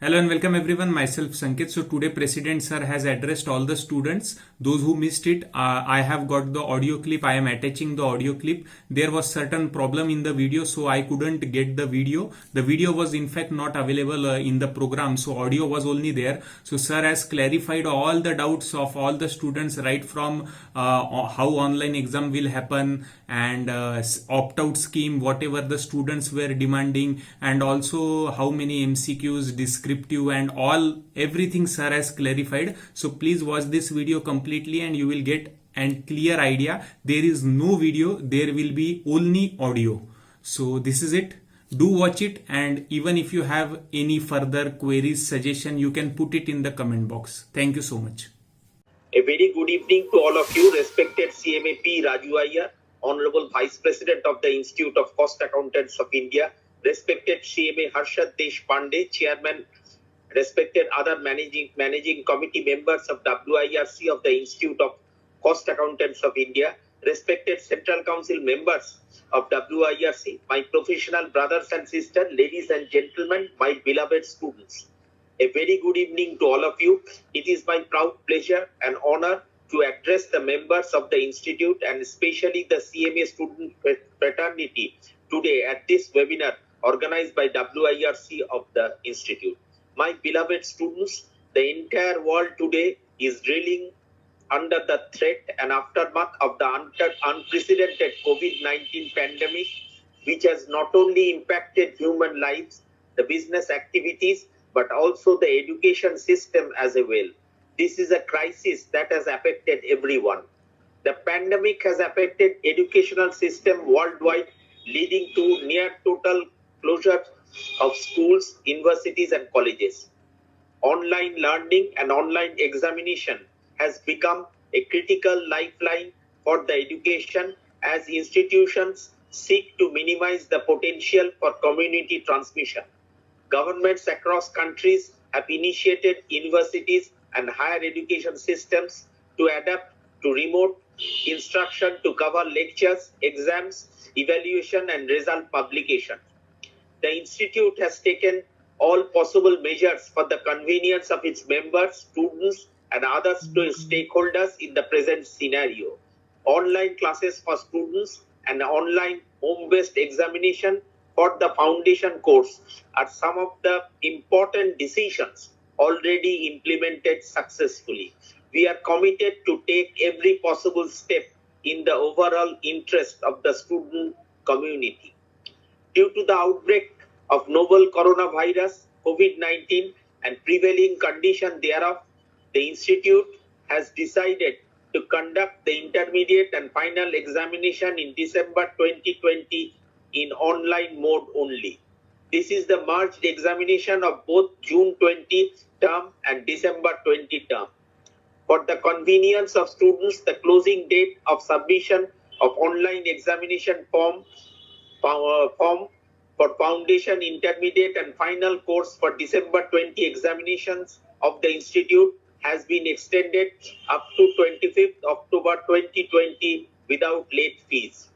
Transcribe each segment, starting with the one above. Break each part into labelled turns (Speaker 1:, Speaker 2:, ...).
Speaker 1: Hello and welcome everyone. Myself Sanket. So today President Sir has addressed all the students. Those who missed it, I have got the audio clip. I am attaching the audio clip. There was certain problem in the video, so I couldn't get the video. The video was in fact not available in the program, so audio was only there. So Sir has clarified all the doubts of all the students, right from how online exam will happen and opt-out scheme, whatever the students were demanding, and also how many MCQs, descriptive and all everything Sir has clarified. So please watch this video completely and you will get a clear idea. There is no video, there will be only audio. So this is it. Do watch it, and even if you have any further queries, suggestion, you can put it in the comment box. Thank you so much.
Speaker 2: A very good evening to all of you, respected CMAP Raju Iyer, Honorable Vice President of the Institute of Cost Accountants of India, respected CMA Harshad Deshpande, Chairman, respected other managing committee members of WIRC of the Institute of Cost Accountants of India, respected Central Council members of WIRC, my professional brothers and sisters, ladies and gentlemen, my beloved students. A very good evening to all of you. It is my proud pleasure and honor to address the members of the Institute and especially the CMA student fraternity today at this webinar organized by WIRC of the Institute. My beloved students, the entire world today is reeling under the threat and aftermath of the unprecedented COVID-19 pandemic, which has not only impacted human lives, the business activities, but also the education system as well. This is a crisis that has affected everyone. The pandemic has affected educational system worldwide, leading to near total closure of schools, universities and colleges. Online learning and online examination has become a critical lifeline for the education as institutions seek to minimize the potential for community transmission. Governments across countries have initiated universities and higher education systems to adapt to remote instruction to cover lectures, exams, evaluation and result publication. The Institute has taken all possible measures for the convenience of its members, students and other stakeholders in the present scenario. Online classes for students and online home-based examination for the foundation course are some of the important decisions already implemented successfully. We are committed to take every possible step in the overall interest of the student community. Due to the outbreak of novel coronavirus, COVID-19 and prevailing condition thereof, the Institute has decided to conduct the intermediate and final examination in December 2020 in online mode only. This is the merged examination of both June 20 term and December 20 term. For the convenience of students, the closing date of submission of online examination form for foundation, intermediate and final course for December 20 examinations of the Institute has been extended up to 25th October 2020 without late fees.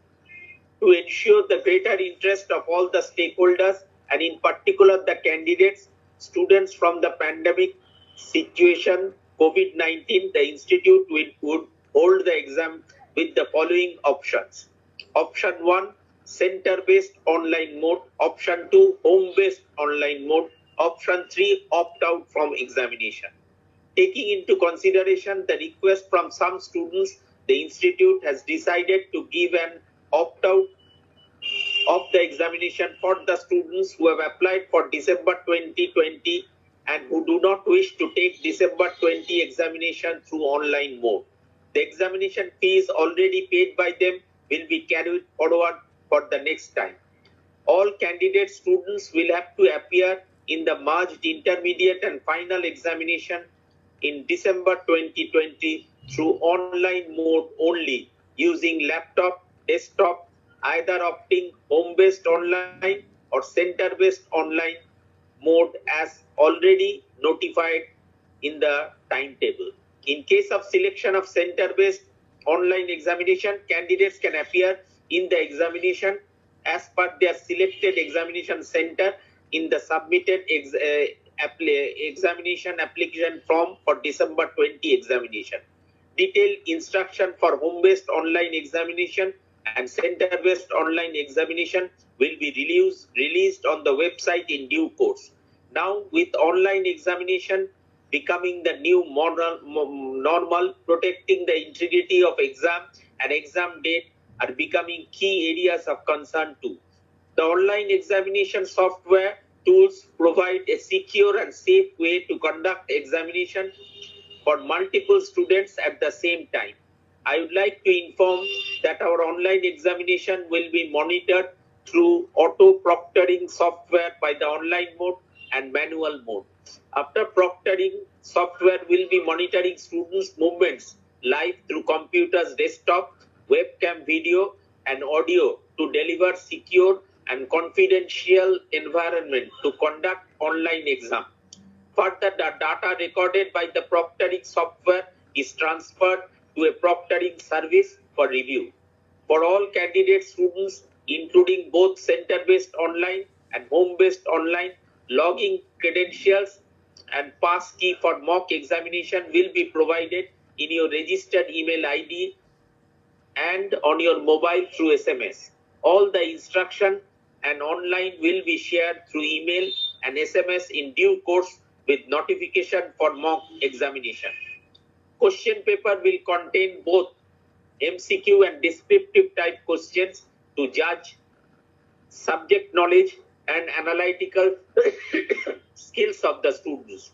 Speaker 2: To ensure the greater interest of all the stakeholders and in particular the candidates, students from the pandemic situation COVID-19, the Institute would hold the exam with the following options. Option 1, center-based online mode. Option 2, home-based online mode. Option 3, opt-out from examination. Taking into consideration the request from some students, the Institute has decided to give an opt-out of the examination for the students who have applied for December 2020 and who do not wish to take December 20 examination through online mode. The examination fees already paid by them will be carried forward for the next time. All candidate students will have to appear in the merged intermediate and final examination in December 2020 through online mode only using laptop, desktop, either opting home-based online or center-based online mode as already notified in the timetable. In case of selection of center-based online examination, candidates can appear in the examination as per their selected examination center in the submitted examination application form for December 20 examination. Detailed instruction for home-based online examination and center-based online examination will be released on the website in due course. Now, with online examination becoming the new normal, protecting the integrity of exam and exam date are becoming key areas of concern too. The online examination software tools provide a secure and safe way to conduct examination for multiple students at the same time. I would like to inform that our online examination will be monitored through auto-proctoring software by the online mode and manual mode. After proctoring, software will be monitoring students' movements live through computer's desktop, webcam video, and audio to deliver secure and confidential environment to conduct online exam. Further, the data recorded by the proctoring software is transferred to a proctoring service for review. For all candidate students, including both center-based online and home-based online, login credentials and pass key for mock examination will be provided in your registered email ID and on your mobile through SMS. All the instruction and online will be shared through email and SMS in due course with notification for mock examination. Question paper will contain both MCQ and descriptive type questions to judge subject knowledge and analytical skills of the students.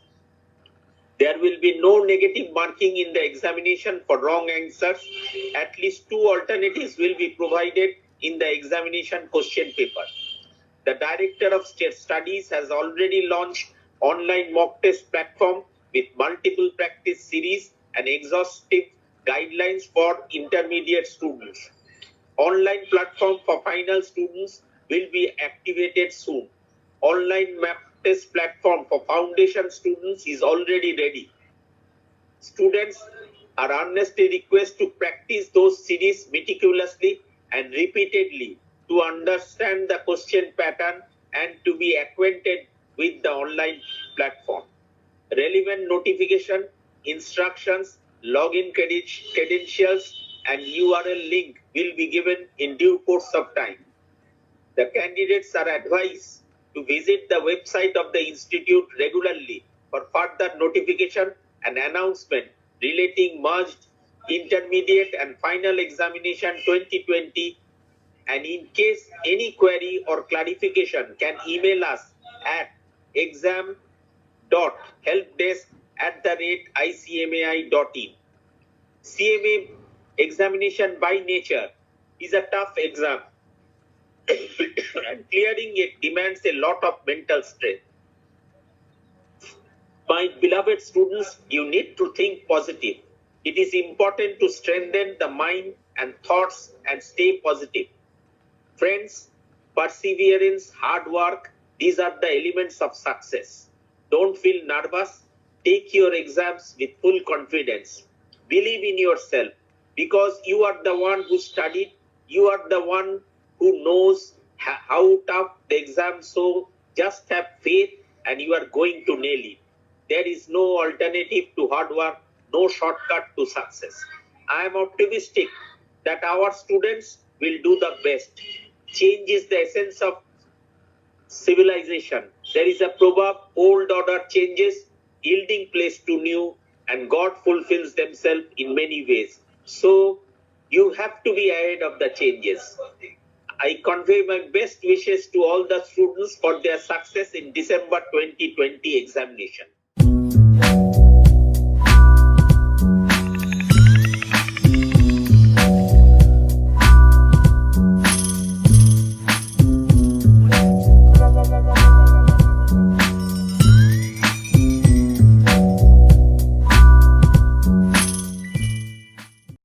Speaker 2: There will be no negative marking in the examination for wrong answers. At least 2 alternatives will be provided in the examination question paper. The Director of State Studies has already launched online mock test platform with multiple practice series and exhaustive guidelines for intermediate students. Online platform for final students will be activated soon. Online mock test platform for foundation students is already ready. Students are earnestly requested to practice those series meticulously and repeatedly to understand the question pattern and to be acquainted with the online platform. Relevant notification, instructions, login credentials, and URL link will be given in due course of time. The candidates are advised to visit the website of the institute regularly for further notification and announcement relating merged intermediate and final examination 2020, and in case any query or clarification can email us at exam.helpdesk@icmai.in. CMA examination by nature is a tough exam and clearing it demands a lot of mental strength. My beloved students, you need to think positive. It is important to strengthen the mind and thoughts and stay positive. Friends, perseverance, hard work, these are the elements of success. Don't feel nervous. Take your exams with full confidence. Believe in yourself because you are the one who studied. You are the one who knows how tough the exam. So just have faith and you are going to nail it. There is no alternative to hard work, no shortcut to success. I am optimistic that our students will do the best. Change is the essence of civilization. There is a proverb, old order changes, yielding place to new, and God fulfills themselves in many ways. So you have to be ahead of the changes. I convey my best wishes to all the students for their success in December 2020 examination.